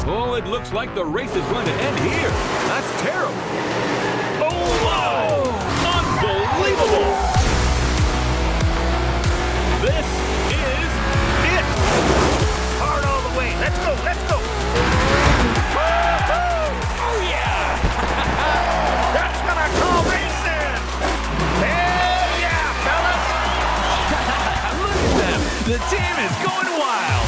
Oh, it looks like the race is going to end here. That's terrible. Oh, wow! Unbelievable! This is it! Hard all the way. Let's go, let's go. Oh, yeah! That's what I call racing. Hell yeah, fellas. Look at them! The team is going wild!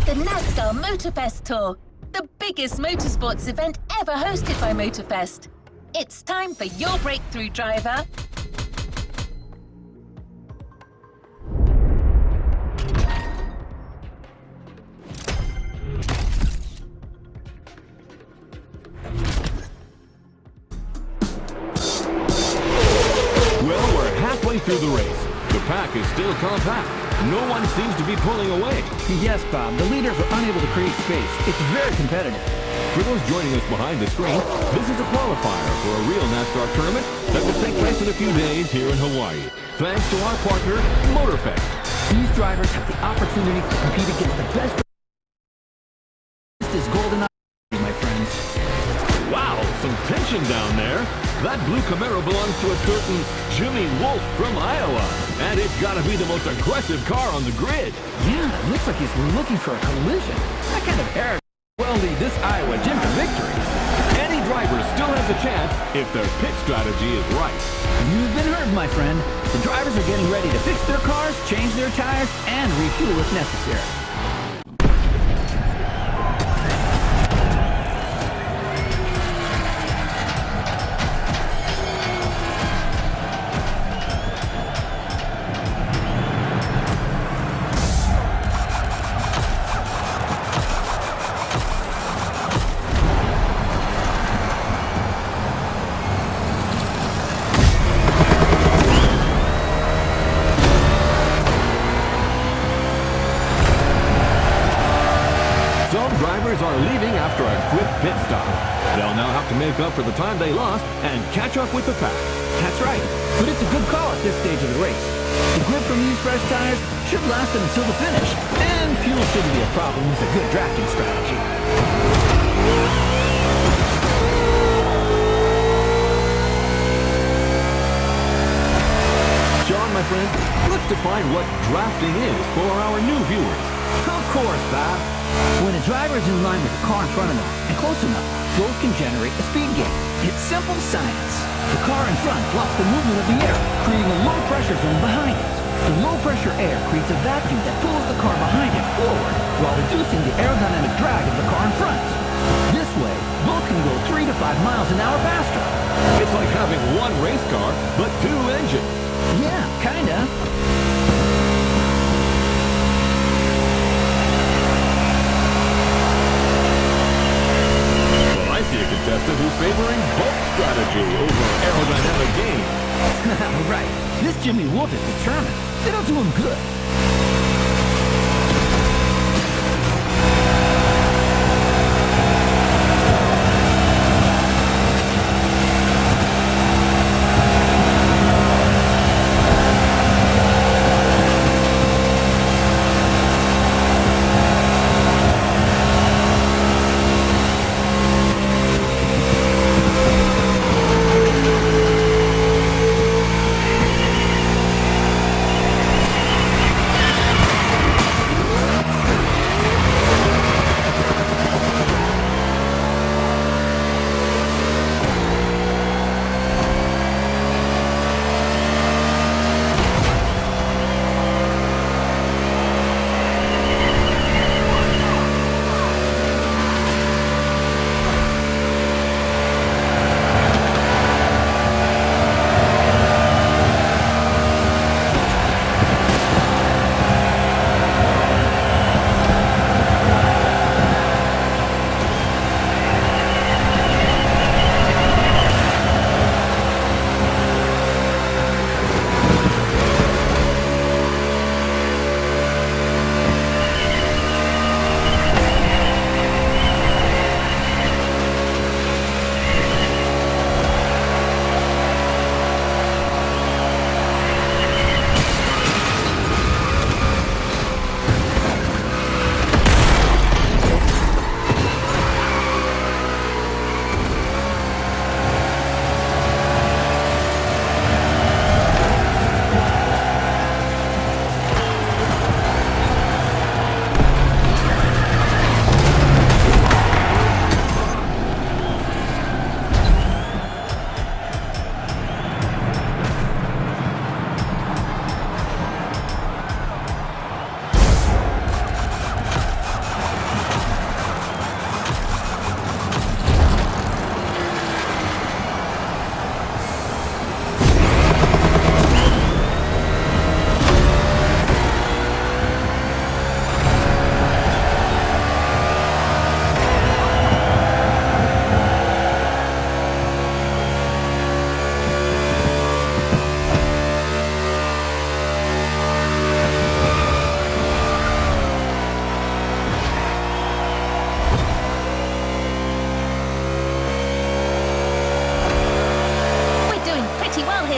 The NASCAR Motorfest Tour, the biggest motorsports event ever hosted by Motorfest. It's time for your breakthrough driver. Well, we're halfway through the race. The pack is still compact. No one seems to be pulling away. Yes, Bob. The leaders are unable to create space. It's very competitive. For those joining us behind the screen, this is a qualifier for a real NASCAR tournament that will take place in a few days here in Hawaii. Thanks to our partner, Motorfest. These drivers have the opportunity to compete against the best. This golden opportunity, my friends. Wow, some tension down there. That blue Camaro belongs to a certain Jimmy Wolf from Iowa. And it's got to be the most aggressive car on the grid. Yeah, it looks like he's looking for a collision. That kind of arrogance will lead this Iowa Jim to victory. Any driver still has a chance if their pit strategy is right. You've been heard, my friend. The drivers are getting ready to fix their cars, change their tires, and refuel if necessary. Are leaving after a quick pit stop. They'll now have to make up for the time they lost and catch up with the pack. That's right, but it's a good call at this stage of the race. The grip from these fresh tires should last them until the finish, and fuel shouldn't be a problem with a good drafting strategy. John, my friend, let's define what drafting is for our new viewers. Of course, Bob. When a driver is in line with the car in front of them and close enough, both can generate a speed gain. It's simple science. The car in front blocks the movement of the air, creating a low-pressure zone behind it. The low-pressure air creates a vacuum that pulls the car behind it forward, while reducing the aerodynamic drag of the car in front. This way, both can go 3 to 5 miles an hour faster. It's like having one race car, but two engines. Yeah, kinda. I see a contestant who's favoring bulk strategy over aerodynamic gain. Right. This Jimmy Wolf is determined. It'll do him good.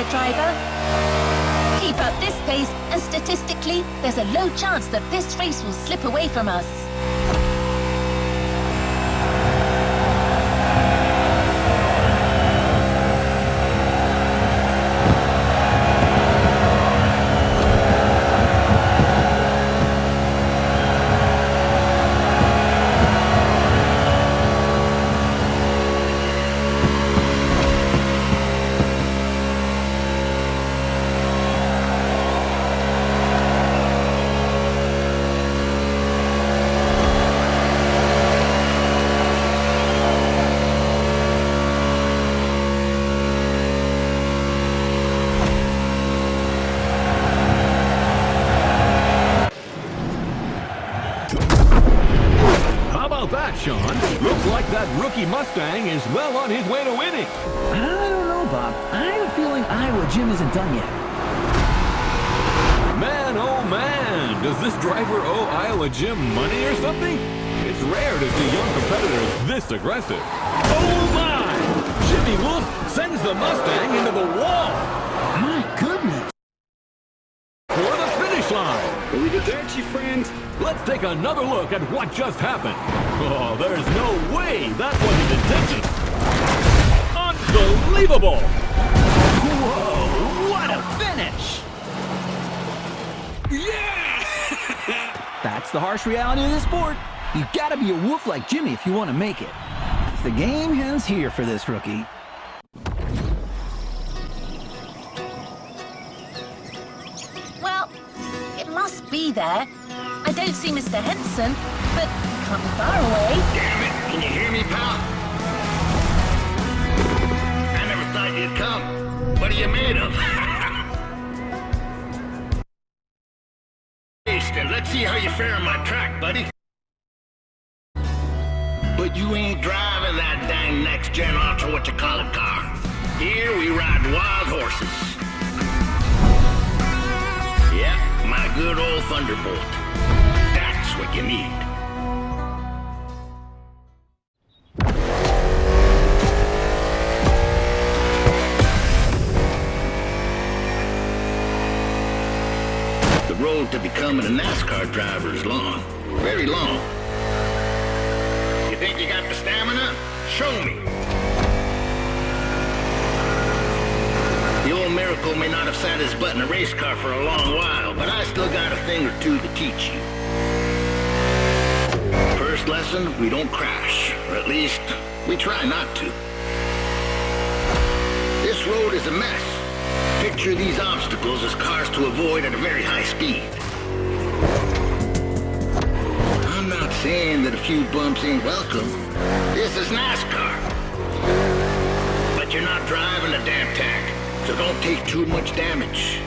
there, driver. Keep up this pace, and statistically, there's a low chance that this race will slip away from us. That, Sean. Looks like that rookie Mustang is well on his way to winning. I don't know, Bob. I have a feeling Iowa Jim isn't done yet. Man, oh man, does this driver owe Iowa Jim money or something? It's rare to see young competitors this aggressive. Oh my! Jimmy Wolf sends the Mustang into the wall. My goodness. For the finish line. Leave it there, Chief Friend. Let's take another look at what just happened. Oh, there's no way that wasn't intention. Unbelievable! Whoa, what a finish! Yeah! That's the harsh reality of the sport. You gotta be a wolf like Jimmy if you want to make it. The game ends here for this rookie. Well, it must be there. I don't see Mr. Henson, but he can't be far away. Damn it! Can you hear me, pal? I never thought you'd come. What are you made of? Let's see how you fare on my track, buddy. But you ain't driving that dang next-gen ultra-what-you-call-it car. Here we ride wild horses. Yep, my good old Thunderbolt. That's what you need. The road to becoming a NASCAR driver is long. Very long. You think you got the stamina? Show me. The old Miracle may not have sat his butt in a race car for a long while, but I still got a thing or two to teach you. First lesson, we don't crash, or at least, we try not to. This road is a mess. Picture these obstacles as cars to avoid at a very high speed. I'm not saying that a few bumps ain't welcome. This is NASCAR. But you're not driving a damn tank, so don't take too much damage.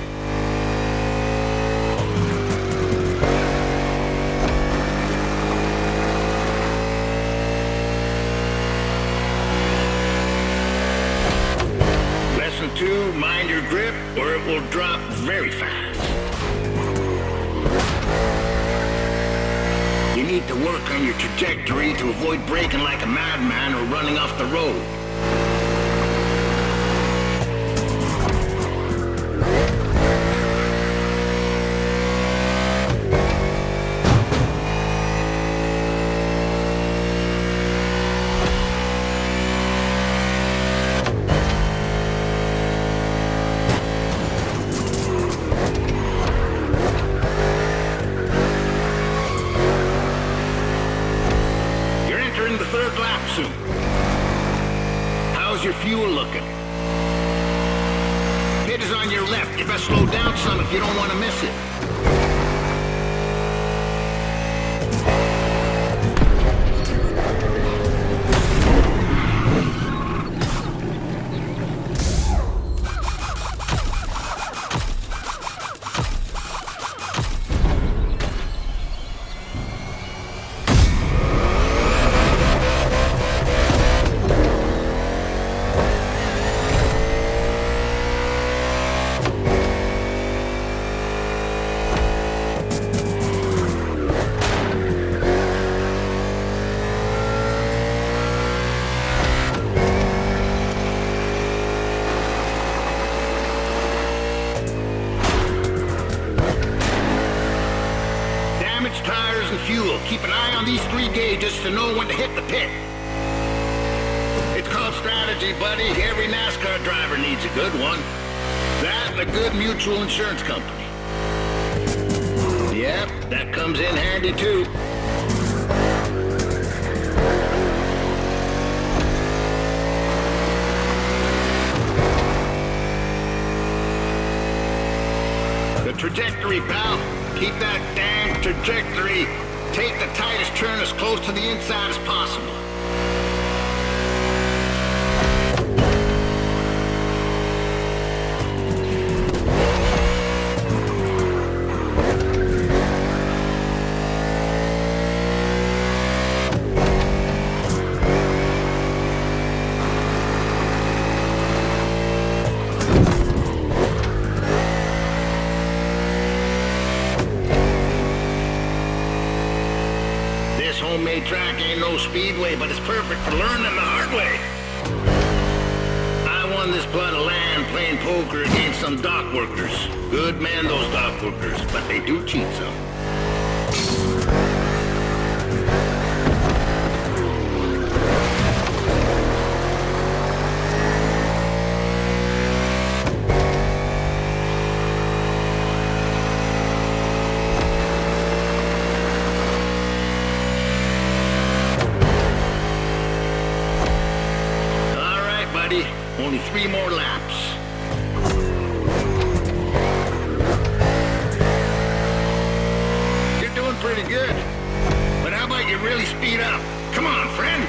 Lesson 2, mind your grip, or it will drop very fast. You need to work on your trajectory to avoid braking like a madman or running off the road. Third lap soon. How's your fuel looking? Pit is on your left. You best slow down some if you don't want to miss it. rule. Keep an eye on these 3 gauges to know when to hit the pit. It's called strategy, buddy. Every NASCAR driver needs a good one. That and a good mutual insurance company. Yep, that comes in handy too. The trajectory, pal. Keep that damn trajectory. Take the tightest turn as close to the inside as possible. This homemade track ain't no speedway, but it's perfect for learning the hard way. I won this plot of land playing poker against some dock workers. Good men, those dock workers, but they do cheat some. Only 3 more laps. You're doing pretty good. But how about you really speed up? Come on, friend.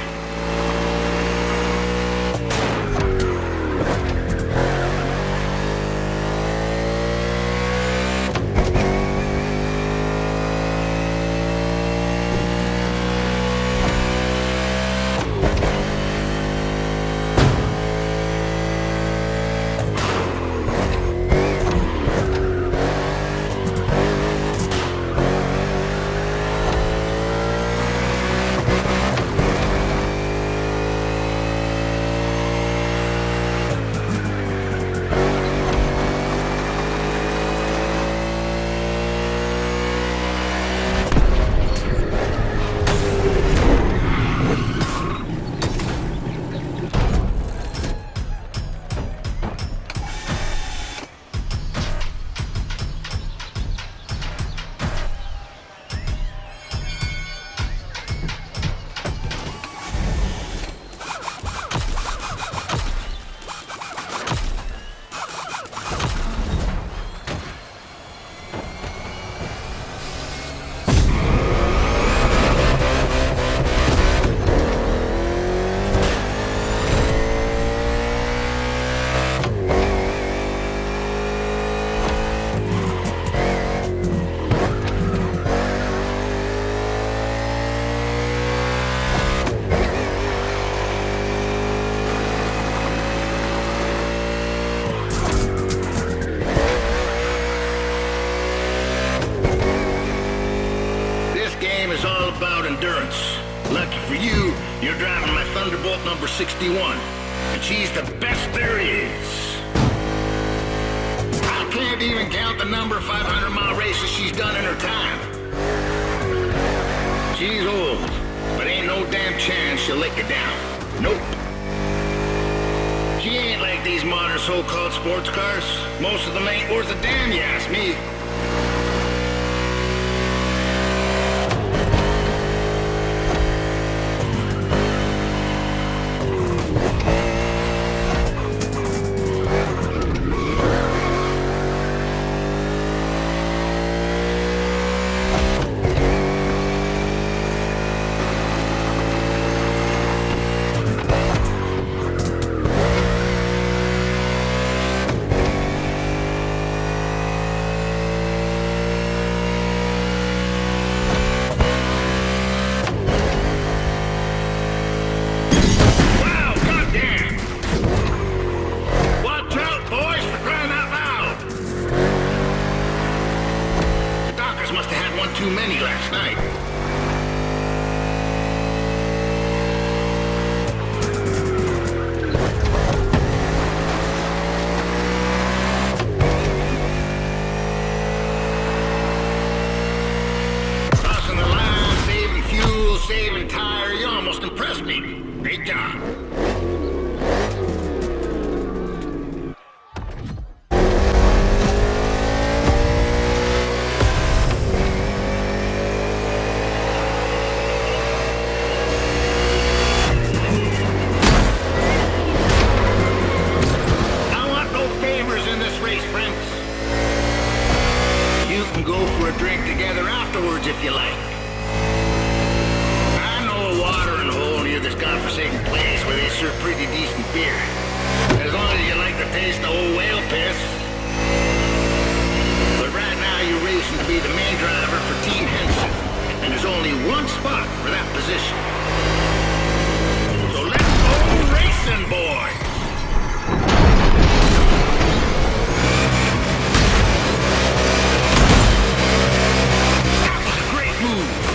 Is all about endurance. Lucky for you, you're driving my Thunderbolt number 61, and she's the best there is. I can't even count the number of 500-mile races she's done in her time. She's old, but ain't no damn chance she'll let you down. Nope. She ain't like these modern so-called sports cars. Most of them ain't worth a damn, you ask me. Too many last night. Crossing the line, me. Great job. I want no favors in this race, friends. You can go for a drink together afterwards if you like. I know a watering hole near this godforsaken place where they serve pretty decent beer. As long as you like the taste of old whale piss. But right now you're racing to be the main driver for Team Henson. And there's only one spot for that position. So let's go racing, boys! That was a great move!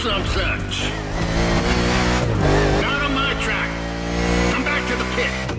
some such. Not on my track. Come back to the pit.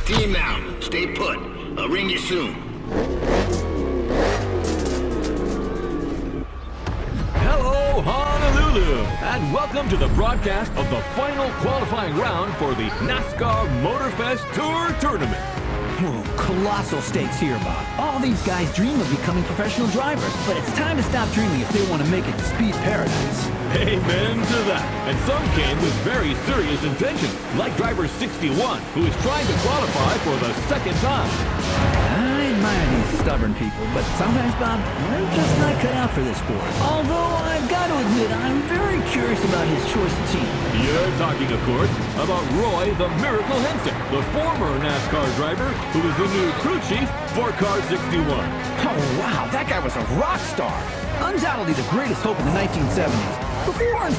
team now. Stay put. I'll ring you soon. Hello, Honolulu, and welcome to the broadcast of the final qualifying round for the NASCAR Motorfest Tour Tournament. Whoa, colossal stakes here, Bob. All these guys dream of becoming professional drivers, but it's time to stop dreaming if they want to make it to Speed Paradise. Amen to that. And some came with very serious intentions, like driver 61, who is trying to qualify for the second time. I admire these stubborn people, but sometimes, Bob, I'm just not cut out for this sport. Although I've got to admit, I'm very curious about his choice of team. You're talking, of course, about Roy the Miracle Henson, the former NASCAR driver who is the new crew chief for Car 61. Oh, wow, that guy was a rock star. Undoubtedly the greatest hope in the 1970s. Before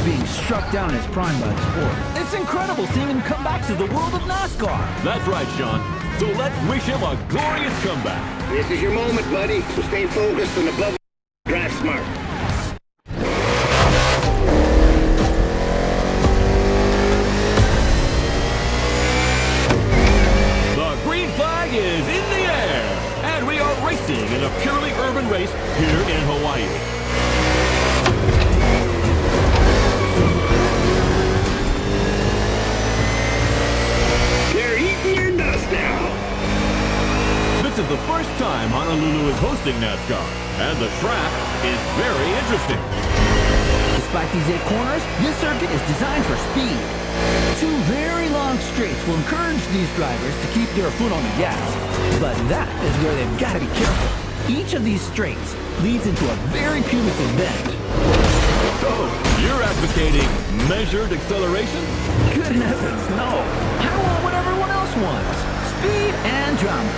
being struck down in his prime by the sport. It's incredible seeing him come back to the world of NASCAR. That's right, Sean. So let's wish him a glorious comeback. This is your moment, buddy, so stay focused and above drive smart. The green flag is in the air, and we are racing in a purely urban race here in Hawaii. They're eating your dust now. This is the first time Honolulu is hosting NASCAR, and the track is very interesting. Despite these 8 corners, this circuit is designed for speed. 2 very long straights will encourage these drivers to keep their foot on the gas. But that is where they've got to be careful. Each of these straights leads into a very punitive bend. So, you're advocating measured acceleration? Good heavens, no. I want what everyone else wants. Speed and drama.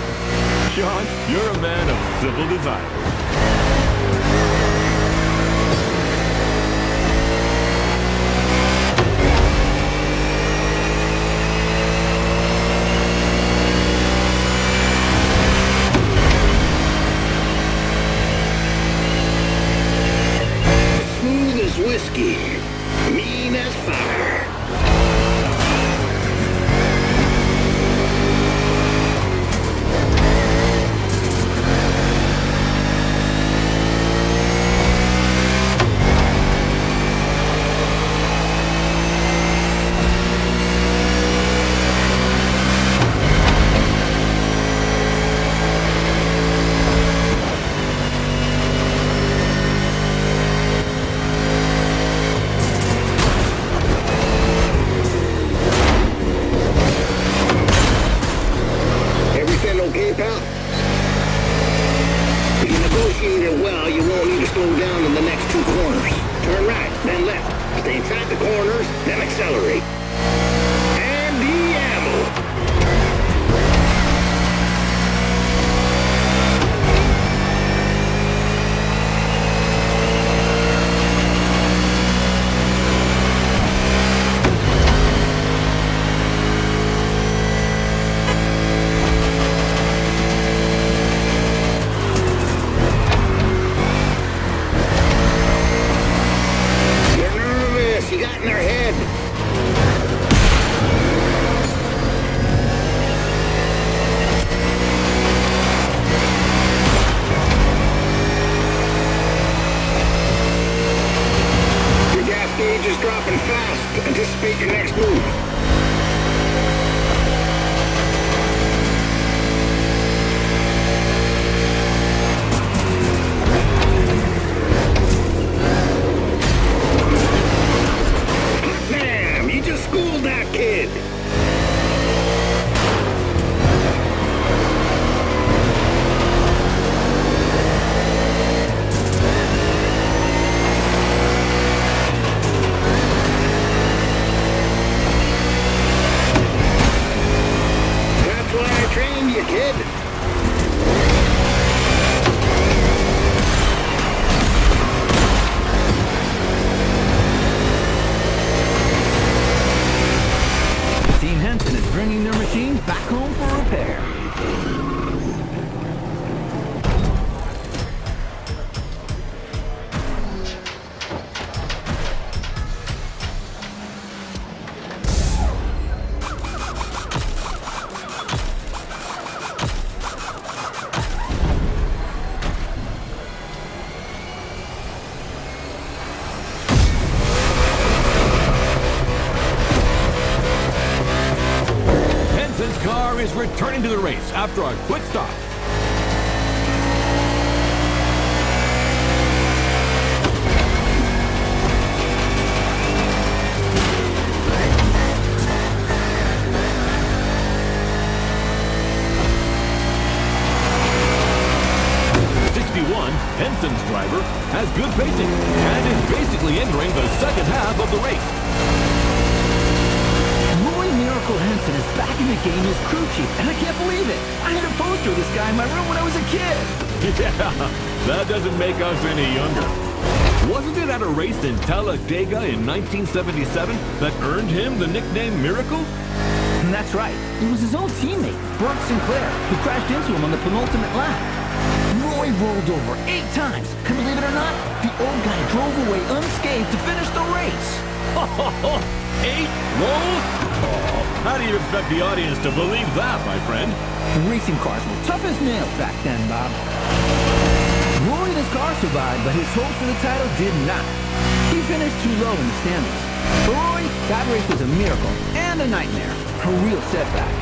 Sean, you're a man of simple desire. Smooth as whiskey, mean as fire. Okay, pal? If you negotiate it well, you won't need to slow down in the next 2 corners. Turn right, then left. Stay inside the corners, then accelerate. And ammo. You got in their head. Your gas gauge is dropping fast. Anticipate your next move. School that kid! That's why I trained you, kid. Henson is bringing their machine back home for repair. car is returning to the race after a quick stop. Henson's driver has good pacing and is basically entering the second half of the race. Roy Miracle Henson is back in the game as crew chief, and I can't believe it. I had a poster of this guy in my room when I was a kid. Yeah, that doesn't make us any younger. Wasn't it at a race in Talladega in 1977 that earned him the nickname Miracle? And that's right. It was his old teammate, Burt Sinclair, who crashed into him on the penultimate lap. Roy rolled over 8 times, and believe it or not, the old guy drove away unscathed to finish the race. 8 rolls? Oh, how do you expect the audience to believe that, my friend? Racing cars were tough as nails back then, Bob. Roy and his car survived, but his hopes for the title did not. He finished too low in the standings. For Roy, that race was a miracle and a nightmare, a real setback.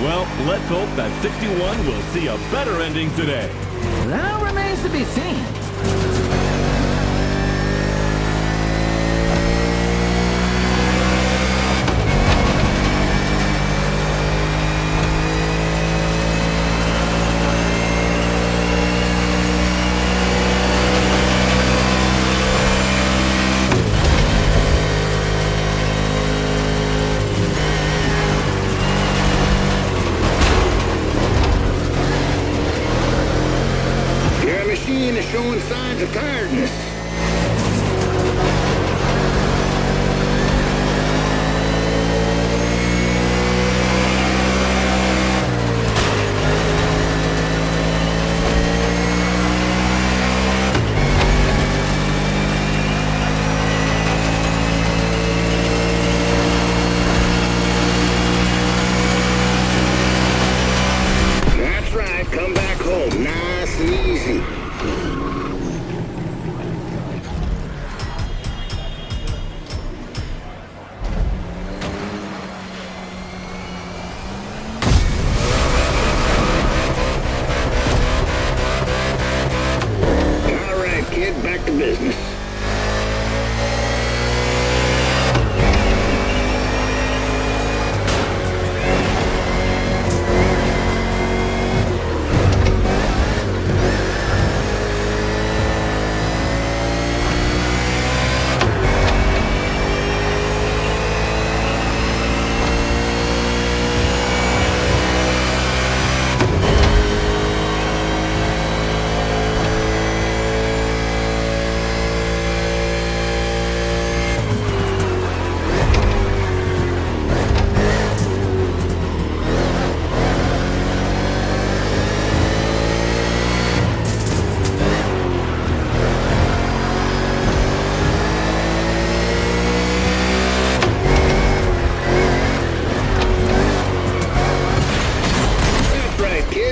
Well, let's hope that 61 will see a better ending today. That remains to be seen. Is showing signs of tiredness. That's right, come back home nice and easy. Back to business.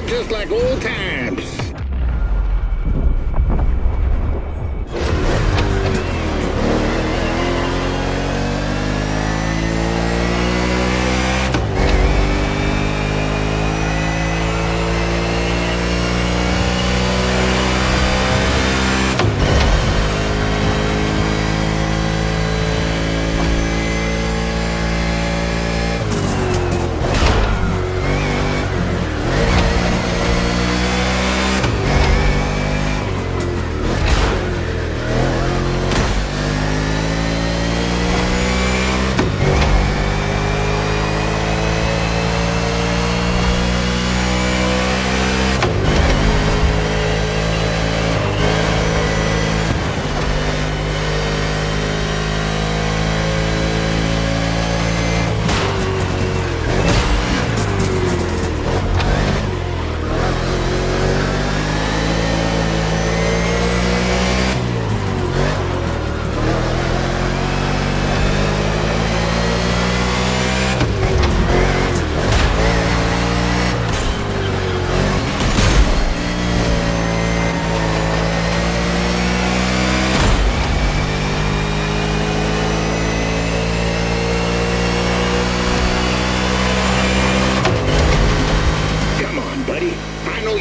Just like old times.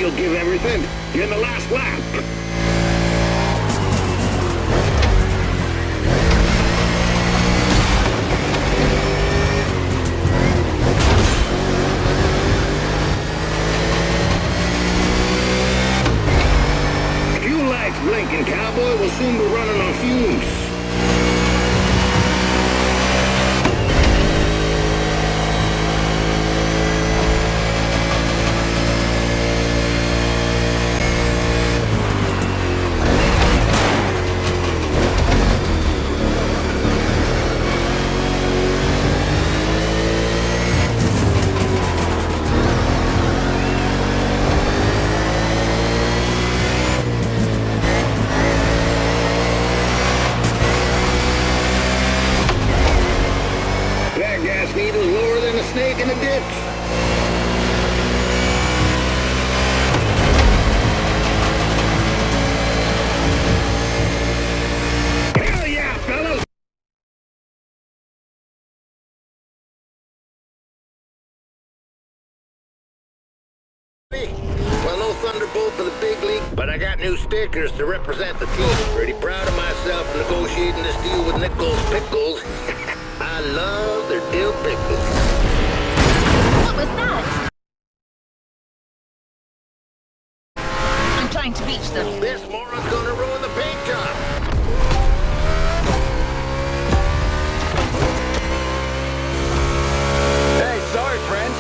you'll give everything. You're in the last lap. Fuel lights blinking, cowboy. We'll soon be running on fumes. Speed was lower than a snake in a ditch. Hell yeah, fellas! Well, no thunderbolt for the big league, but I got new stickers to represent the team. Pretty proud of myself for negotiating this deal with Nichols Pickles. I love their dill pickles. What was that? I'm trying to reach them. This moron's gonna ruin the paint job. Hey, sorry, friend.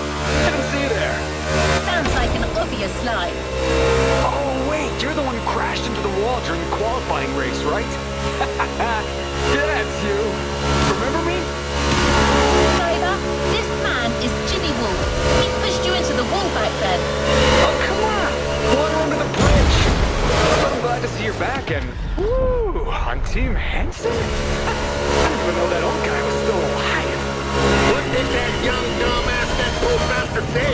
Didn't see you there. Sounds like an obvious lie. Oh, wait, you're the one who crashed into the wall during the qualifying race, right? Yeah, it's you. Remember me? Driver, this man is Jimmy Wolf. He pushed you into the wall back then. Oh, come on. Water under the bridge. I'm glad to see you're back, and woo, on Team Henson? I didn't even know that old guy was still alive. What did that young dumbass that postmaster say?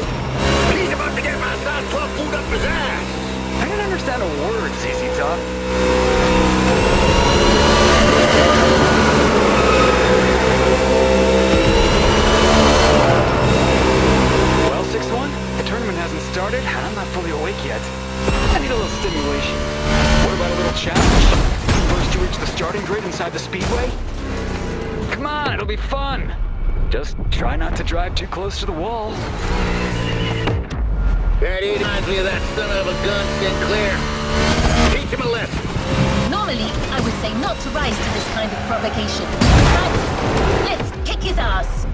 He's about to get my size 12 food up his ass. I didn't understand a word, ZZ Top. Well, 6-1, the tournament hasn't started, and I'm not fully awake yet. I need a little stimulation. What about a little challenge? First to reach the starting grid inside the speedway? Come on, it'll be fun. Just try not to drive too close to the wall. That idiot reminds me of that son of a gun, Sinclair. Teach him a lesson. Normally, I would say not to rise to this kind of provocation. But let's kick his ass.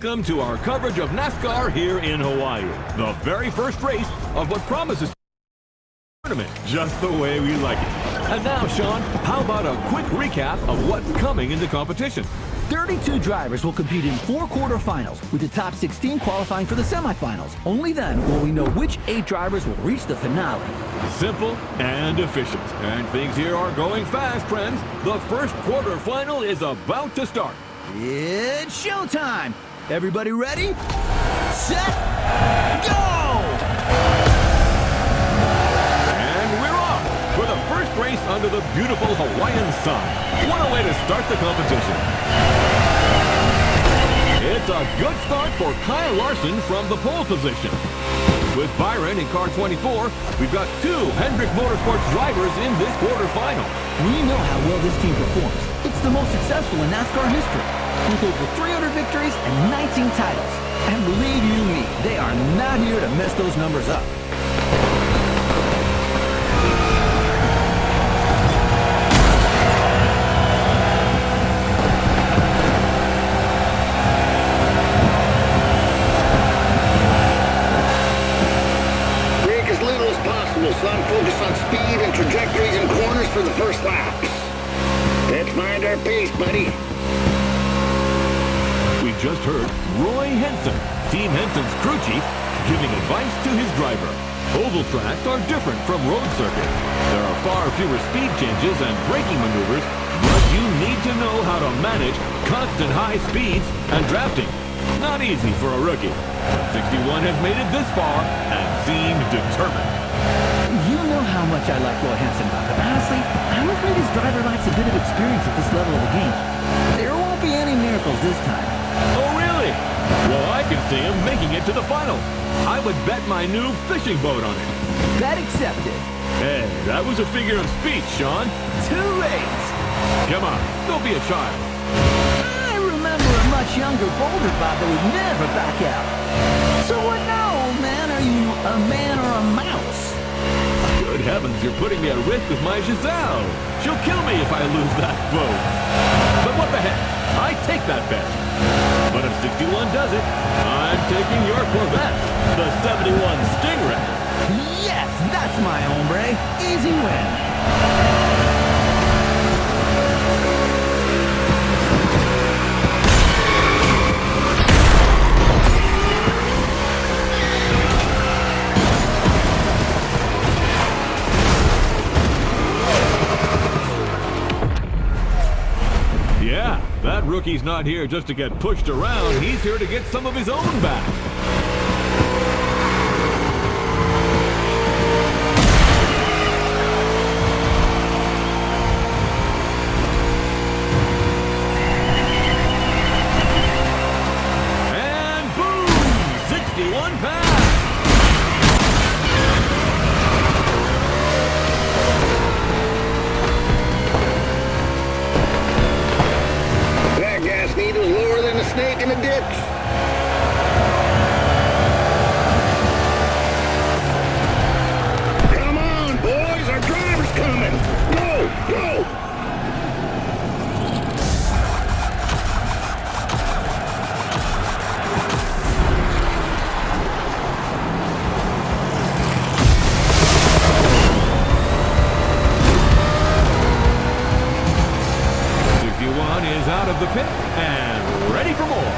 welcome to our coverage of NASCAR here in Hawaii. The very first race of what promises tournament, just the way we like it. And now, Sean, how about a quick recap of what's coming in the competition? 32 drivers will compete in 4 quarterfinals, with the top 16 qualifying for the semifinals. Only then will we know which 8 drivers will reach the finale. Simple and efficient. And things here are going fast, friends. The first quarterfinal is about to start. It's showtime! Everybody ready? Set, go! And we're off for the first race under the beautiful Hawaiian sun. What a way to start the competition. It's a good start for Kyle Larson from the pole position. With Byron in car 24, we've got 2 Hendrick Motorsports drivers in this quarterfinal. We know how well this team performs. It's the most successful in NASCAR history, with over 300 victories and 19 titles. And believe you me, they are not here to mess those numbers up. Son, focus on speed and trajectories and corners for the first laps. Let's find our pace, buddy. We just heard Roy Henson, Team Henson's crew chief, giving advice to his driver. Oval tracks are different from road circuits. There are far fewer speed changes and braking maneuvers, but you need to know how to manage constant high speeds and drafting. Not easy for a rookie. But 61 has made it this far and seems determined. You know how much I like Roy Henson, but honestly, I'm afraid his driver lacks a bit of experience at this level of the game. There won't be any miracles this time. Oh, really? Well, I can see him making it to the final. I would bet my new fishing boat on it. Bet accepted. Hey, that was a figure of speech, Sean. Too late. Come on, don't be a child. I remember a much younger, bolder Bob that would never back out. So what now, old man? Are you a man or a mouse? Good heavens, you're putting me at risk with my Giselle. She'll kill me if I lose that boat. But what the heck? I take that bet. But if 61 does it, I'm taking your Corvette, the 71 Stingray. Yes, that's my hombre. Easy win. Yeah, that rookie's not here just to get pushed around. He's here to get some of his own back. And boom! 61 pass! That gas needle's lower than a snake in a ditch. Come on, boys, our driver's coming. Go, go! Is out of the pit and ready for more.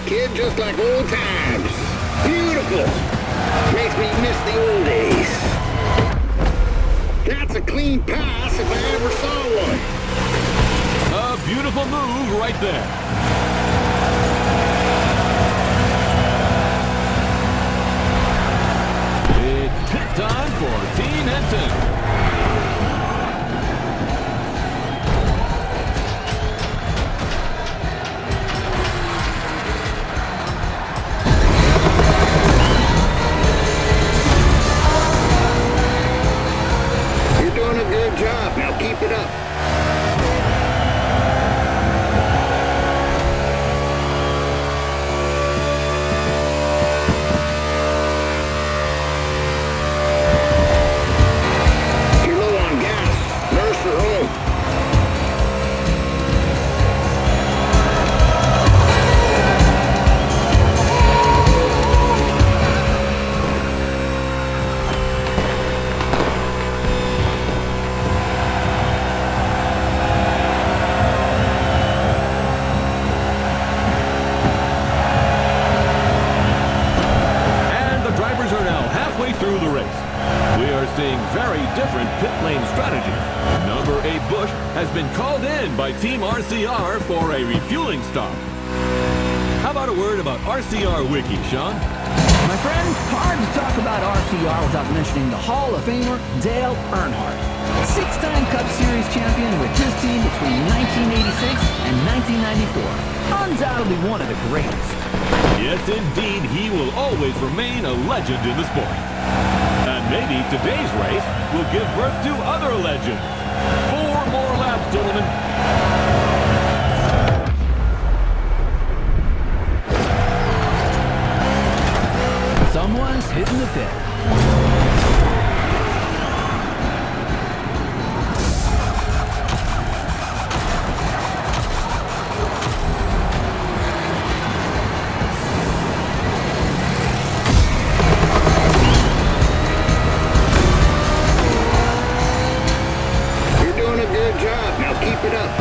kid, just like old times. Beautiful. Makes me miss the old days. That's a clean pass if I ever saw one. A beautiful move right there. It's pit time for Team Henson. Good job. Now keep it up. You're low on gas. Nurse her home. Through the race. We are seeing very different pit lane strategies. Number 8 Bush has been called in by Team RCR for a refueling stop. How about a word about RCR Wiki, Sean? My friend, hard to talk about RCR without mentioning the Hall of Famer Dale Earnhardt. 6-time Cup Series champion with his team between 1986 and 1994. Undoubtedly one of the greatest. Yes, indeed, he will always remain a legend in the sport. And maybe today's race will give birth to other legends. 4 more laps, gentlemen. Someone's hitting the pit. Good job. Now keep it up.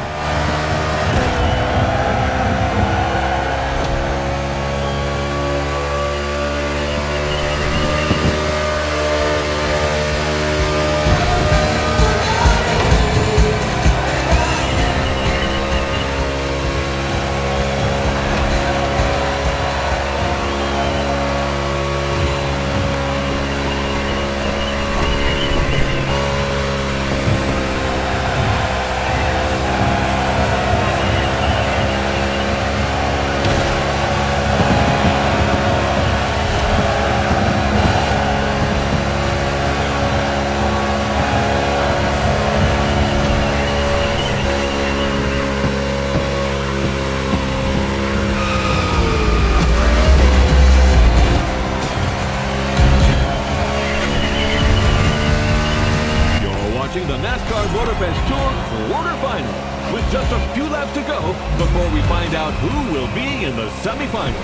The NASCAR Motorfest Tour quarterfinal with just a few laps to go before we find out who will be in the semifinal.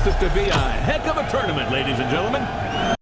promises to be a heck of a tournament, ladies and gentlemen.